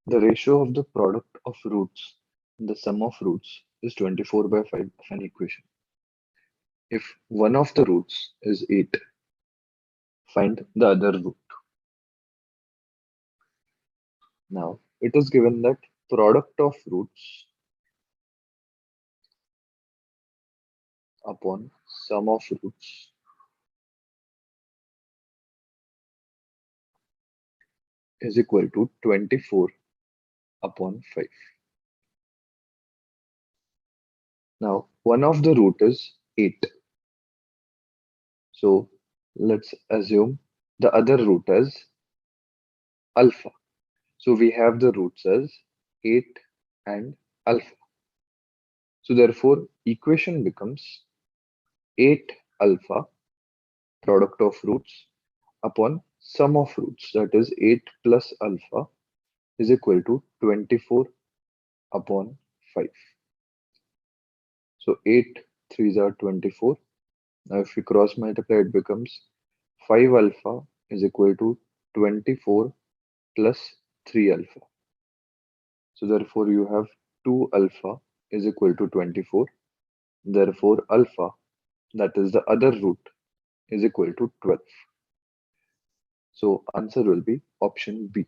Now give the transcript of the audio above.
The ratio of the product of roots and the sum of roots is 24 by 5 of an equation. If one of the roots is 8, find the other root. Now, it is given that product of roots upon sum of roots is equal to 24 upon 5. Now, one of the root is 8. So, let's assume the other root as alpha. So, we have the roots as 8 and alpha. So, therefore, equation becomes 8 alpha product of roots upon sum of roots, that is 8 plus alpha is equal to 24 upon 5. So 8 3s are 24. Now if we cross multiply, it becomes 5 alpha is equal to 24 plus 3 alpha. So therefore you have 2 alpha is equal to 24. Therefore alpha, that is the other root, is equal to 12. So answer will be option B.